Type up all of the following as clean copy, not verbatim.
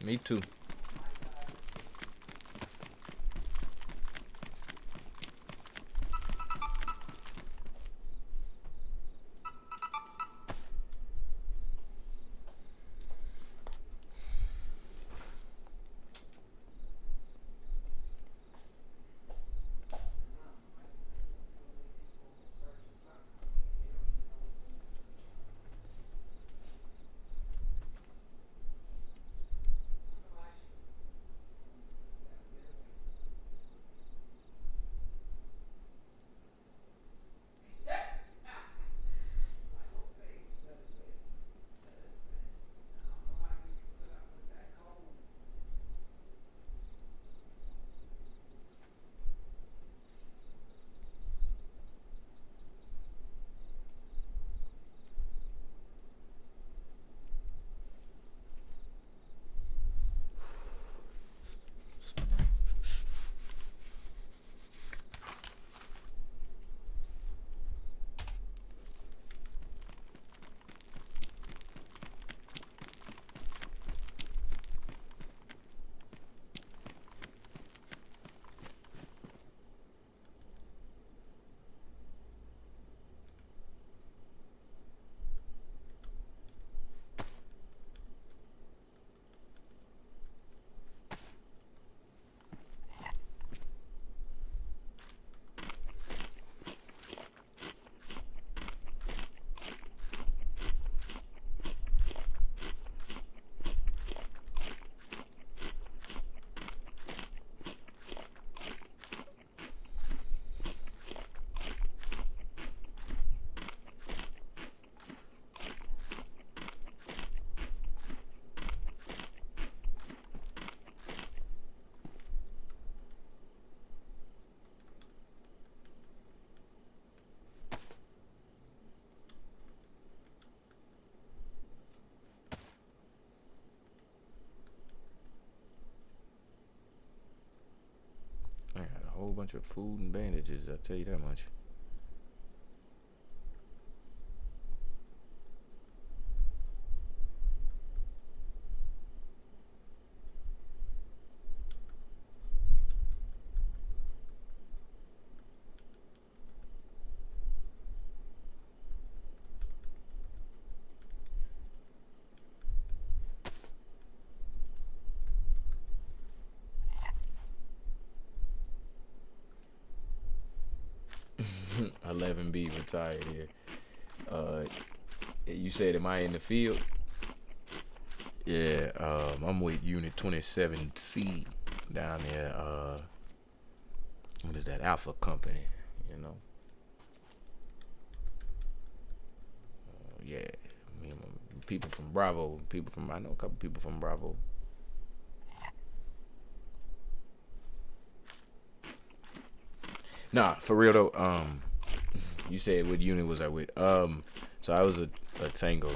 Me too. I got a whole bunch of food and bandages. I'll tell you that much. Hmm. 11B retired here. Uh, you said, am I in the field? Yeah, I'm with Unit 27C down there. What is that? Alpha Company. You know. Yeah. Me and people from Bravo. People from I know a couple people from Bravo. Nah, for real though. You said what unit was I with? So I was a Tango,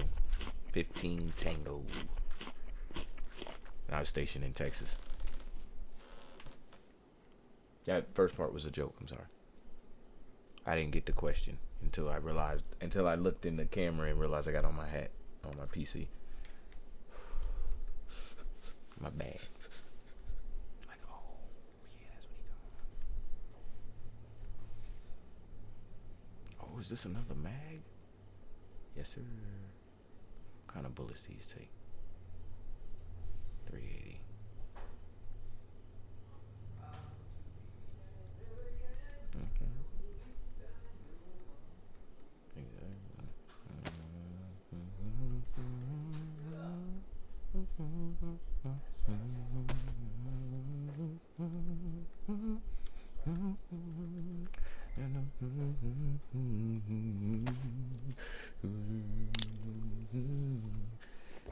15 Tango. I was stationed in Texas. That first part was a joke. I'm sorry. I didn't get the question until I looked in the camera and realized I got on my hat on my PC. My bad. Like, oh, yeah, that's what he doing. Oh, is this another mag? Yes, sir. What kind of bullets these take? 380. Okay.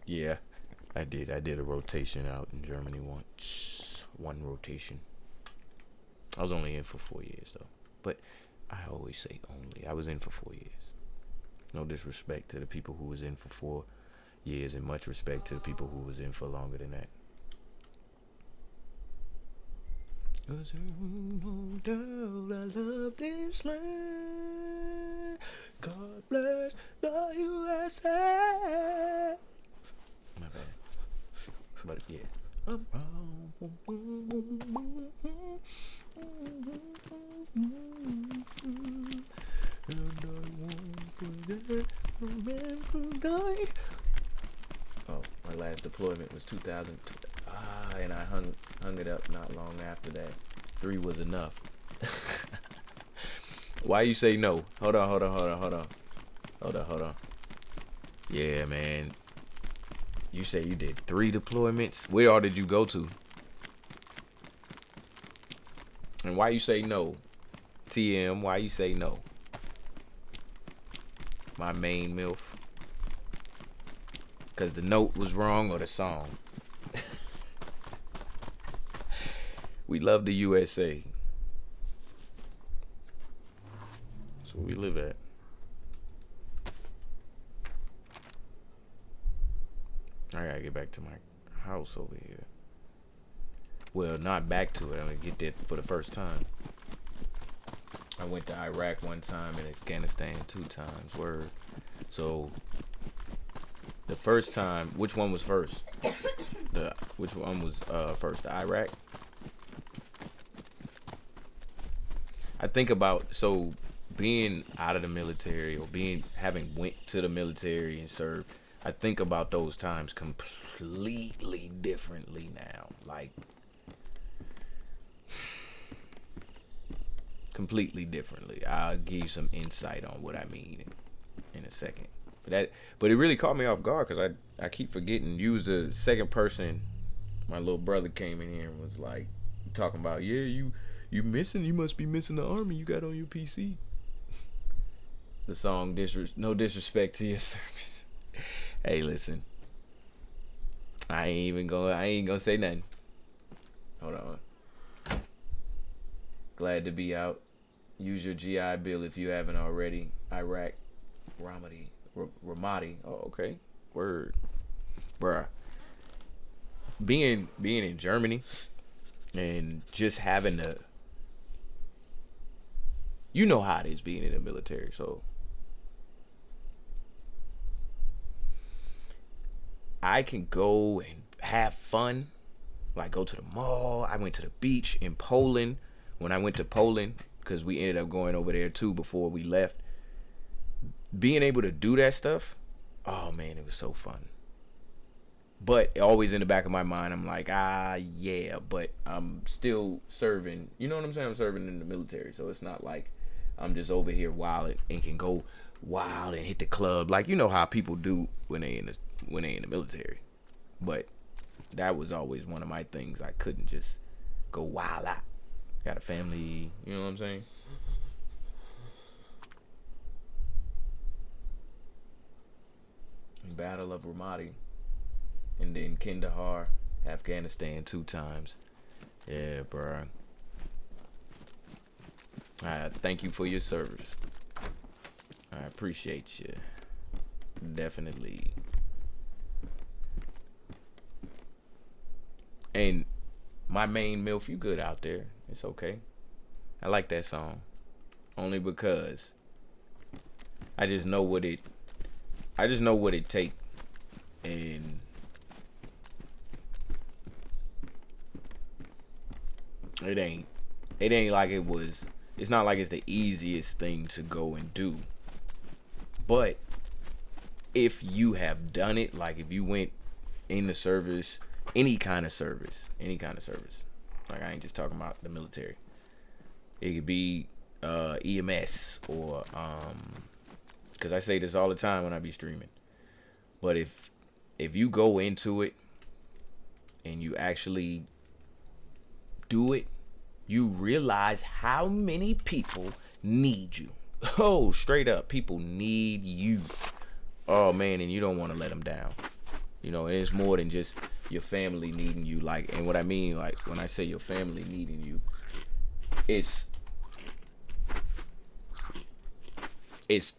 Yeah, I did. I did a rotation out in Germany once. One rotation. I was only in for 4 years though. But I always say only. I was in for 4 years. No disrespect to the people who was in for 4 years, and much respect to the people who was in for longer than that. 'Cause no doubt I love this land. God bless the USA. My bad. But yeah. Oh, my last deployment was 2002. And I hung it up not long after that. 3 was enough. Why you say no? Hold on. Yeah, man. You say you did 3 deployments. Where all did you go to? And why you say no? TM, why you say no? My main MILF. Because the note was wrong or the song? We love the USA. That's where we live at. I gotta get back to my house over here. Well, not back to it. I'm gonna get there for the first time. I went to Iraq 1 time and Afghanistan 2 times. Word. So the first time, which one was first? Which one was first? The Iraq. I think about being out of the military or having went to the military and served. I think about those times completely differently now. Like, completely differently. I'll give you some insight on what I mean in a second. But it really caught me off guard because I keep forgetting. You was the second person. My little brother came in here and was like talking about, yeah, you missing. You must be missing the army you got on your PC. The song No Disrespect to Your Service. Hey, listen. I ain't gonna say nothing. Hold on. Glad to be out. Use your GI Bill if you haven't already. Iraq, Ramadi. Oh, okay. Word, bruh. Being in Germany and just having to, you know how it is being in the military. So I can go and have fun, like go to the mall. I went to the beach in Poland. When I went to Poland, because we ended up going over there too before we left, being able to do that stuff, oh man, it was so fun. But always in the back of my mind, I'm like, yeah, but I'm still serving. You know what I'm saying? I'm serving in the military, so it's not like I'm just over here wild and can go wild and hit the club, like you know how people do when they in the military. But that was always one of my things. I couldn't just go wild out. Got a family, you know what I'm saying? Battle of Ramadi. And then Kandahar, Afghanistan 2 times. Yeah, bro. I thank you for your service. I appreciate you. Definitely. And my main MILF, you good out there. It's okay. I like that song. Only because I just know what it takes. And it ain't like it was. It's not like it's the easiest thing to go and do. But if you have done it, like if you went in the service, any kind of service, like I ain't just talking about the military. It could be EMS or because I say this all the time when I be streaming. But if you go into it and you actually do it, you realize how many people need you. Oh, straight up, people need you. Oh man, and you don't want to let them down. You know, it's more than just your family needing you. Like, and what I mean, like when I say your family needing you, it's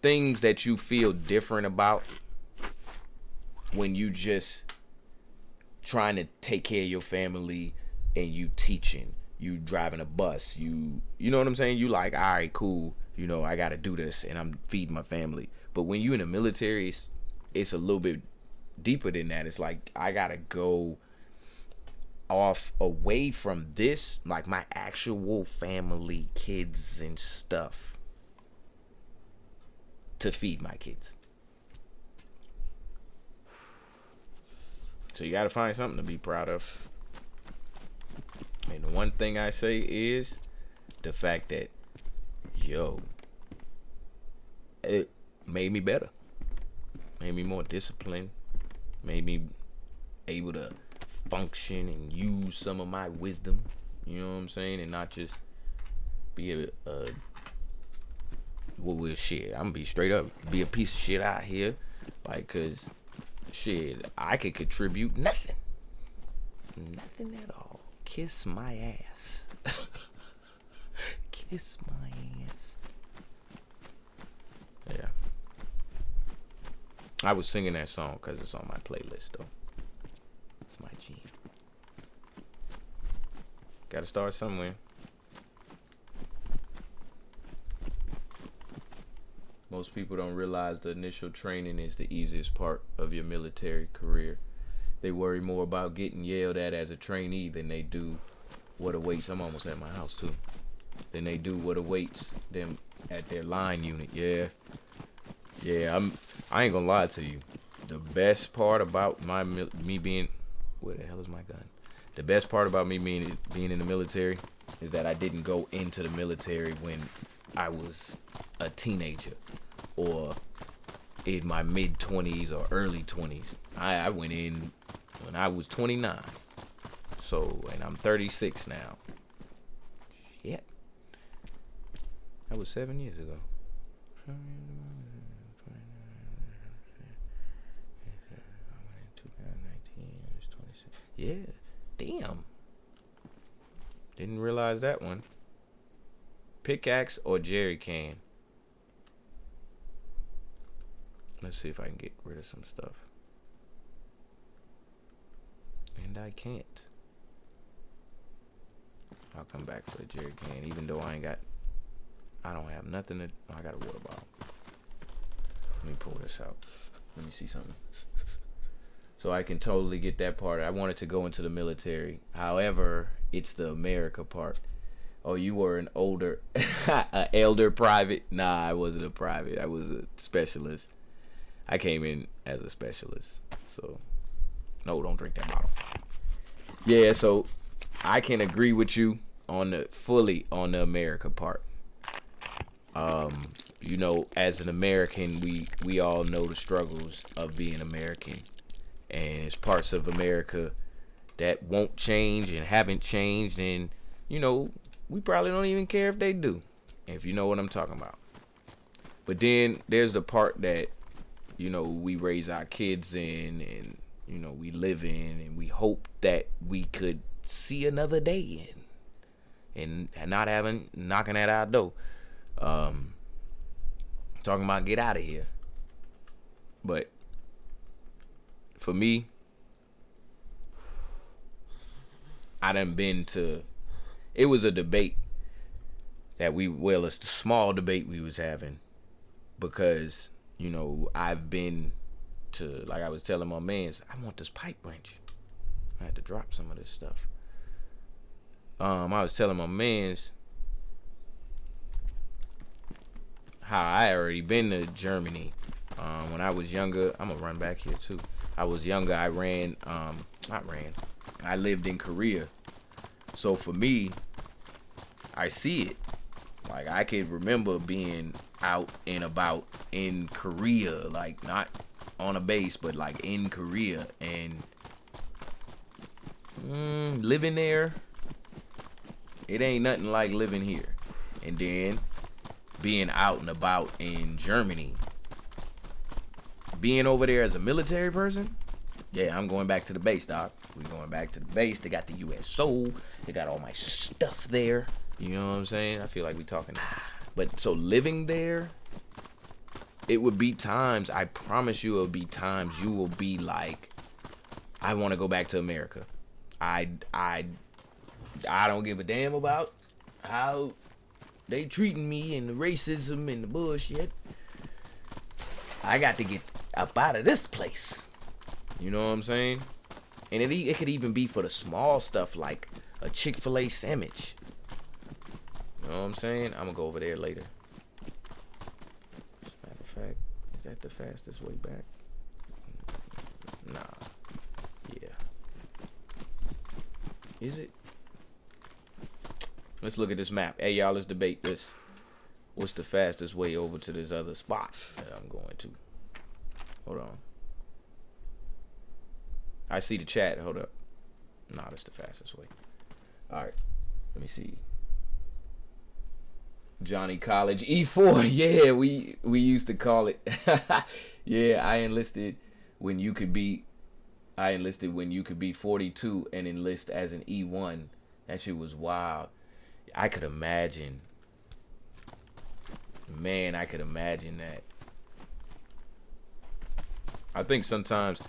things that you feel different about when you just trying to take care of your family and you teaching, you driving a bus, you know what I'm saying? You like, all right, cool, you know, I gotta do this and I'm feeding my family. But when you in the military, it's a little bit deeper than that. It's like I gotta go off away from this, like my actual family, kids and stuff, to feed my kids. So you gotta find something to be proud of. And the one thing I say is the fact that, it made me better. Made me more disciplined. Made me able to function and use some of my wisdom. You know what I'm saying? And not just be shit. I'm gonna be straight up. Be a piece of shit out here. Like, cause shit, I could contribute nothing. Nothing at all. Kiss my ass. Kiss my ass. Yeah. I was singing that song because it's on my playlist, though. It's my G. Gotta start somewhere. Most people don't realize the initial training is the easiest part of your military career. They worry more about getting yelled at as a trainee than they do what awaits. I'm almost at my house too. Than they do what awaits them at their line unit. Yeah. I ain't gonna lie to you. The best part about me being, where the hell is my gun? The best part about me being in the military is that I didn't go into the military when I was a teenager or in my mid 20s or early 20s. I went in when I was 29. So, and I'm 36 now. Shit. That was 7 years ago. Yeah, damn. Didn't realize that one. Pickaxe or jerry can? Let's see if I can get rid of some stuff. And I can't. I'll come back for the jerry can, even though I don't have nothing to, I got a water bottle. Let me pull this out. Let me see something. So I can totally get that part. I wanted to go into the military. However, it's the America part. Oh, you were an elder private? Nah, I wasn't a private. I was a specialist. I came in as a specialist. So, no, don't drink that bottle. Yeah, so I can agree with you fully on the America part. You know, as an American, we all know the struggles of being American. And it's parts of America that won't change and haven't changed. And, you know, we probably don't even care if they do, if you know what I'm talking about. But then there's the part that, you know, we raise our kids in and, you know, we live in and we hope that we could see another day in and not knocking at our door. Talking about get out of here. But for me, I done been to, it was a debate that a small debate we was having because, you know, I've been to, like I was telling my mans, I want this pipe wrench. I had to drop some of this stuff. I was telling my mans how I already been to Germany. When I was younger, I'm gonna run back here too. I was younger, I lived in Korea. So for me, I see it. Like I can remember being out and about in Korea, like not on a base, but like in Korea and living there. It ain't nothing like living here. And then being out and about in Germany. Being over there as a military person, yeah, I'm going back to the base, doc. We're going back to the base. They got the USO. They got all my stuff there. You know what I'm saying? I feel like we talking. But so living there, it would be times, I promise you, it would be times you will be like, I want to go back to America. I don't give a damn about how they treating me and the racism and the bullshit. I got to get up out of this place. You know what I'm saying? And it could even be for the small stuff like a Chick-fil-A sandwich. You know what I'm saying? I'm gonna go over there later. As a matter of fact, is that the fastest way back? Nah. Yeah. Is it? Let's look at this map. Hey, y'all, let's debate this. What's the fastest way over to this other spot that I'm going to? Hold on. I see the chat. Hold up. Nah, that's the fastest way. All right. Let me see. Johnny College E4. Yeah, we used to call it. Yeah, I enlisted when you could be 42 and enlist as an E1. That shit was wild. I could imagine. Man, I could imagine that. I think sometimes,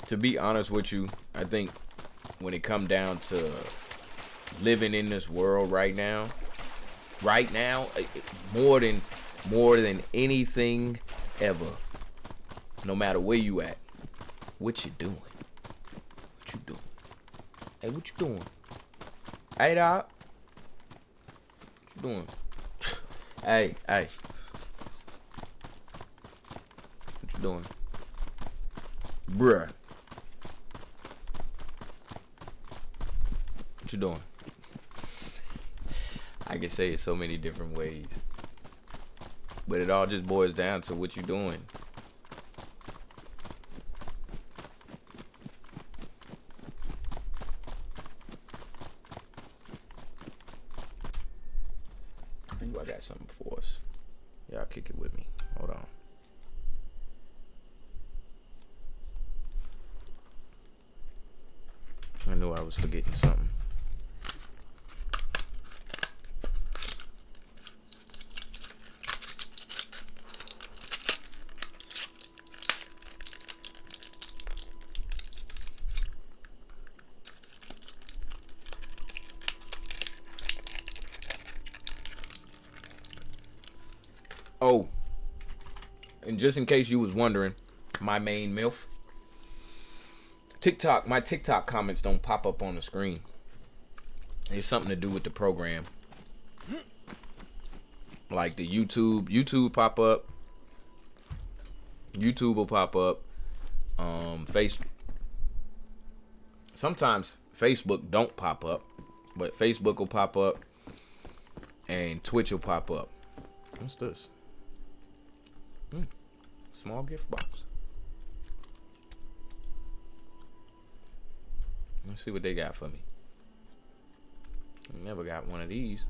to be honest with you, I think when it come down to living in this world right now, more than anything ever, no matter where you at, what you doing? What you doing? Hey, what you doing? Hey, dog. What you doing? Hey. What you doing? Bruh. What you doing? I can say it so many different ways. But it all just boils down to what you doing. Ooh, I got something for us. Y'all kick it with me. Hold on. I knew I was forgetting something. Oh, and just in case you was wondering, my main MILF, my TikTok comments don't pop up on the screen. It's something to do with the program. Like the YouTube pop up. YouTube will pop up. Sometimes Facebook don't pop up, but Facebook will pop up and Twitch will pop up. What's this? Small gift box. Let's see what they got for me. I never got one of these.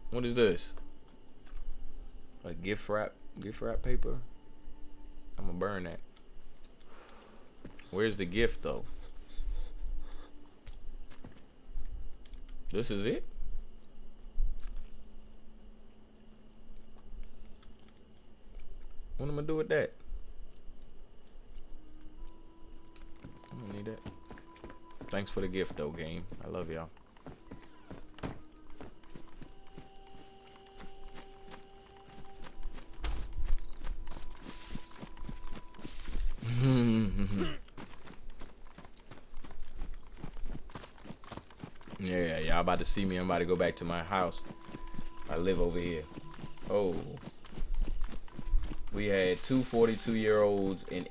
What is this? A gift wrap paper? I'm gonna burn that. Where's the gift though? This is it? What am I gonna do with that? I don't need that. Thanks for the gift though, game. I love y'all. Yeah, y'all about to see me. I'm about to go back to my house. I live over here. Oh. We had two 42-year-olds in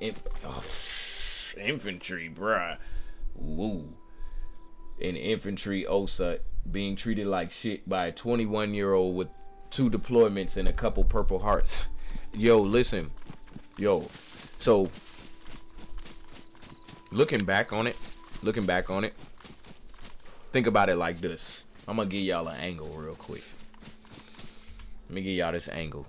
infantry, bruh. Woo. In infantry OSUT being treated like shit by a 21-year-old with 2 deployments and a couple Purple Hearts. Yo, listen. Yo. So, looking back on it, think about it like this. I'm gonna give y'all an angle real quick. Let me give y'all this angle.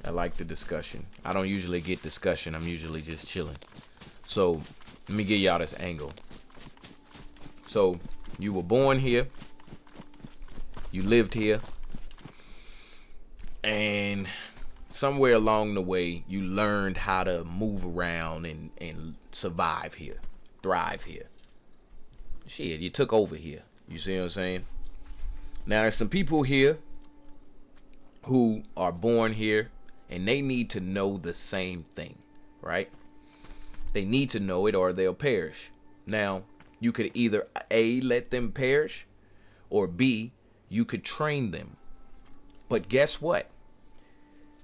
I like the discussion. I don't usually get discussion. I'm usually just chilling. So, let me give y'all this angle. So, you were born here. You lived here. And somewhere along the way, you learned how to move around and survive here. Thrive here. Shit, you took over here. You see what I'm saying? Now, there's some people here who are born here, and they need to know the same thing, right? They need to know it or they'll perish. Now, you could either A, let them perish, or B, you could train them. But guess what?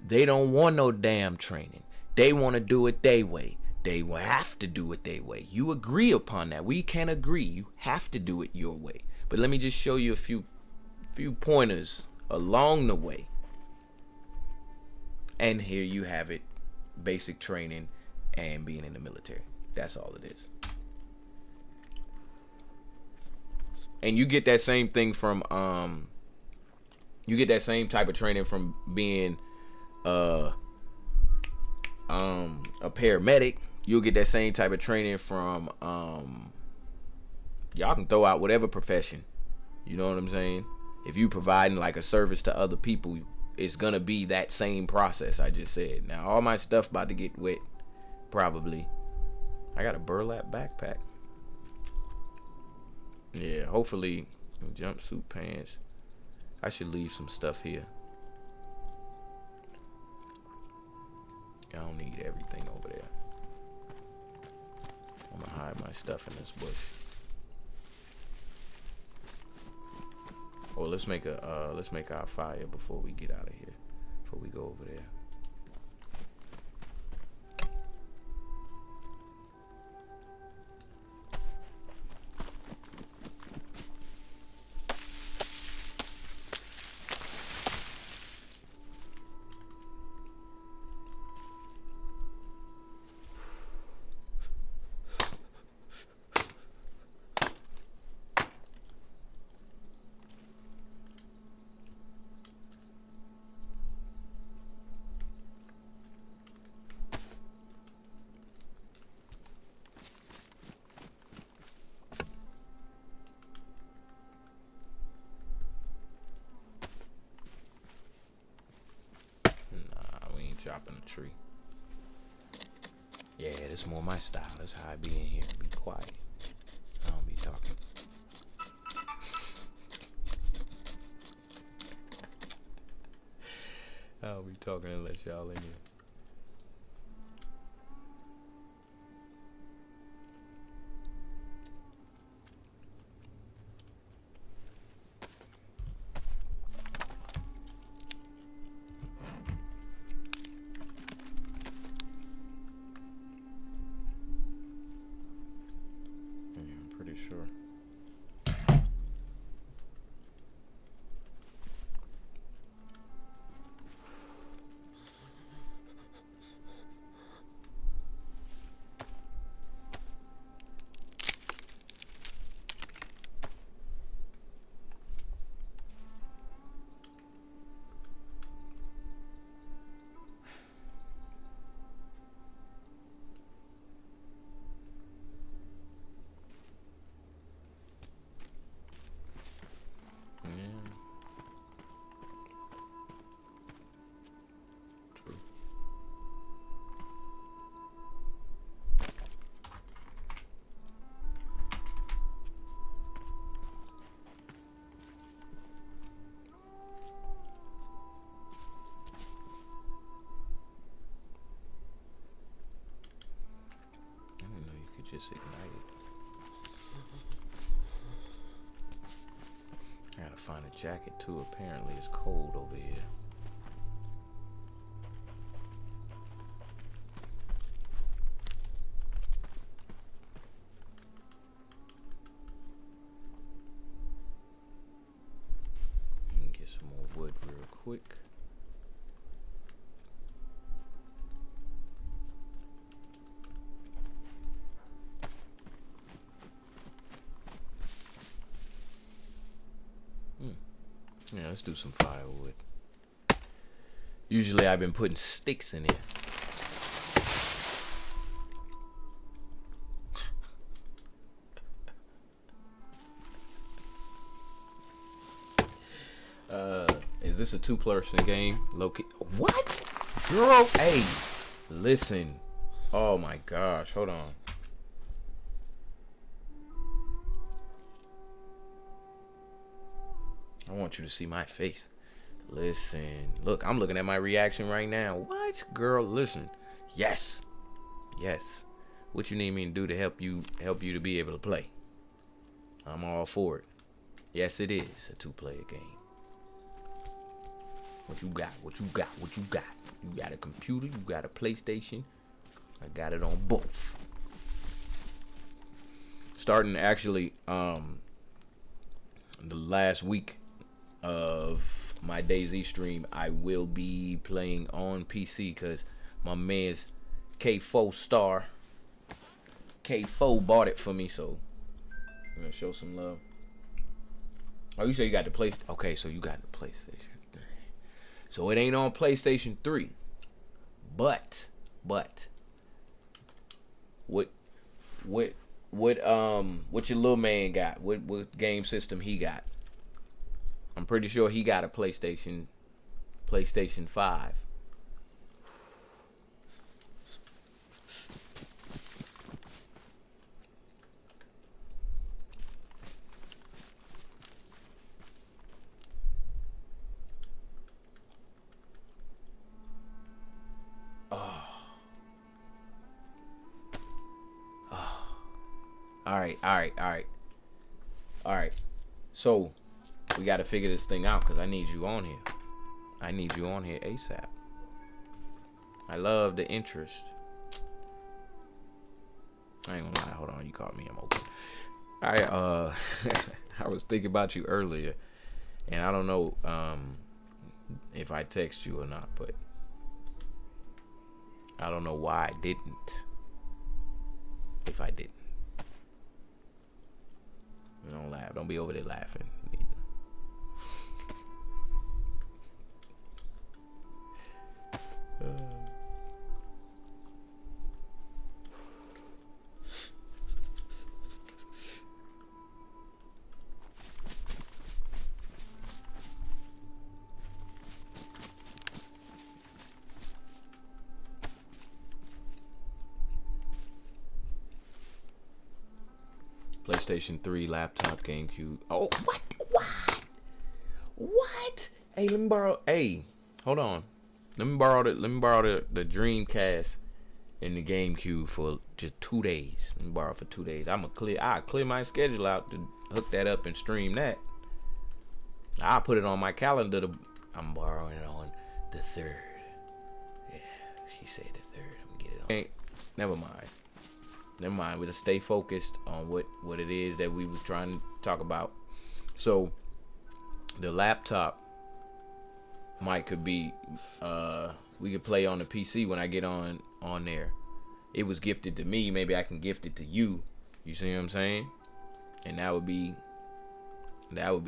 They don't want no damn training. They want to do it their way. They will have to do it their way. You agree upon that. We can agree. You have to do it your way. But let me just show you a few pointers along the way. And here you have it. Basic training and being in the military. That's all it is. And you get that same thing from you get that same type of training from being a paramedic. You'll get that same type of training from y'all can throw out whatever profession. You know what I'm saying? If you providing like a service to other people, it's gonna be that same process I just said. Now all my stuff about to get wet, probably. I got a burlap backpack. Yeah, hopefully jumpsuit pants. I should leave some stuff here. I don't need everything over there. I'm gonna hide my stuff in this bush. Oh, let's make our fire before we get out of here. Before we go over there. Chopping a tree. Yeah, that's more my style. That's how I be in here. Be quiet. I don't be talking. I don't be talking unless y'all in here. Just ignite it. I gotta find a jacket too. Apparently it's cold over here. Let me get some more wood real quick. Yeah, let's do some firewood. Usually I've been putting sticks in here. Is this a 2-person game? What? Girl, hey, listen. Oh my gosh, hold on. I want you to see my face. Listen. Look, I'm looking at my reaction right now. What? Girl, listen. Yes. Yes. What you need me to do to help you to be able to play? I'm all for it. Yes, it is a 2-player game. What you got? What you got? What you got? You got a computer? You got a PlayStation? I got it on both. Starting actually, the last week of my DayZ stream, I will be playing on PC because my man's K4 Star. K4 bought it for me, so I'm gonna show some love. Oh, you say you got the PlayStation? Okay, so you got the PlayStation. So it ain't on PlayStation 3, but what your little man got? What game system he got? I'm pretty sure he got a PlayStation 5. All right. So we got to figure this thing out because I need you on here. I need you on here ASAP. I love the interest. I ain't gonna lie. Hold on, you caught me. I'm open. I was thinking about you earlier, and I don't know if I text you or not, but I don't know why I didn't. If I didn't. Don't laugh. Don't be over there laughing. PlayStation 3, laptop, GameCube. Oh, what? What? Hey, let me borrow. Hey, hold on. Let me borrow the Dreamcast and the GameCube for just 2 days. Let me borrow for 2 days. I'll clear my schedule out to hook that up and stream that. I'll put it on my calendar. I'm borrowing it on the 3rd. Yeah, she said the 3rd. I'm gonna get it on. Hey, never mind. We'll stay focused on what it is that we was trying to talk about. So the laptop mic could be we could play on the PC when I get on there. It was gifted to me. Maybe I can gift it to you. You see what I'm saying? And that would be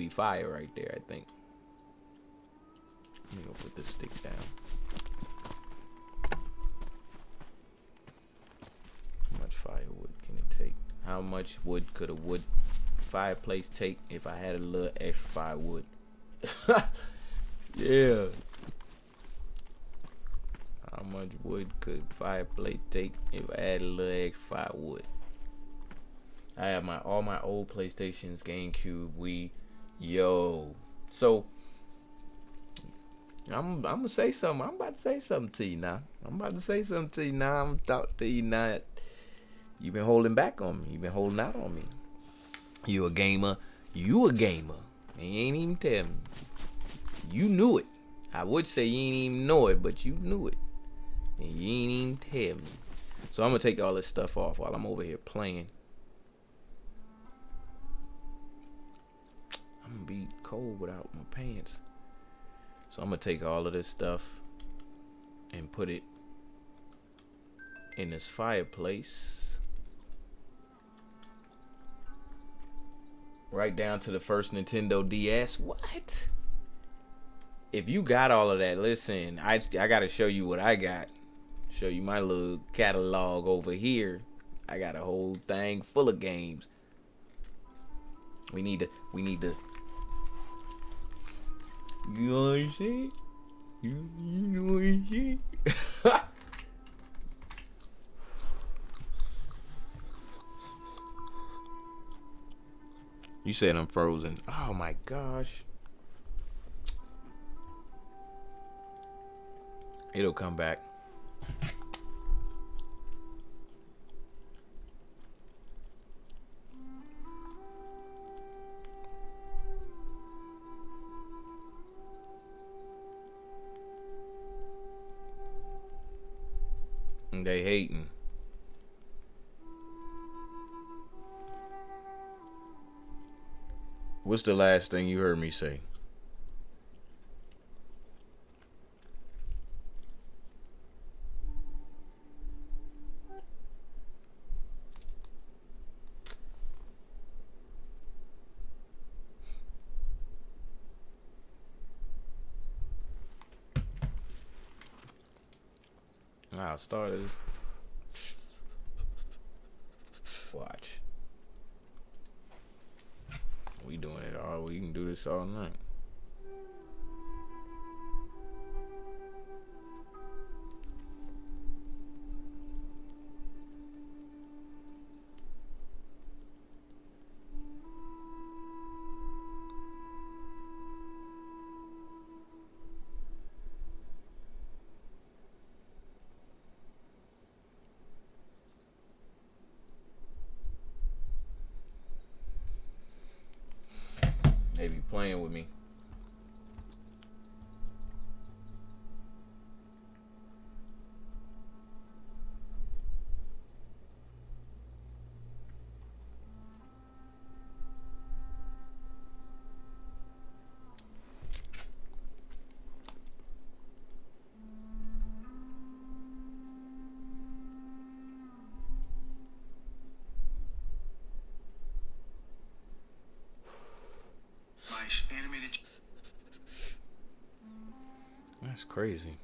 fire right there, I think. Let me go put this stick down. How much firewood can it take? How much wood could a wood fireplace take if I had a little extra firewood? Yeah. How much wood could fireplace take if I had a little extra firewood? I have all my old PlayStations, GameCube, Wii. So I'm gonna say something. I'm about to say something to you now. I'm gonna talk to you now. You've been holding back on me. You've been holding out on me. You a gamer. And you ain't even tell me. You knew it. I would say you ain't even know it, but you knew it. And you ain't even tell me. So I'm gonna take all this stuff off while I'm over here playing. I'm gonna be cold without my pants. So I'm gonna take all of this stuff and put it in this fireplace. Right down to the first Nintendo DS. What? If you got all of that, listen, I gotta show you what I got. Show you my little catalog over here. I got a whole thing full of games. We need to. You know what I'm saying? You know what I'm saying? You said I'm frozen. Oh my gosh. It'll come back. They hating. What's the last thing you heard me say? I'll start it. Watch. We doing it all. We can do this all night. They be playing with me. That's crazy.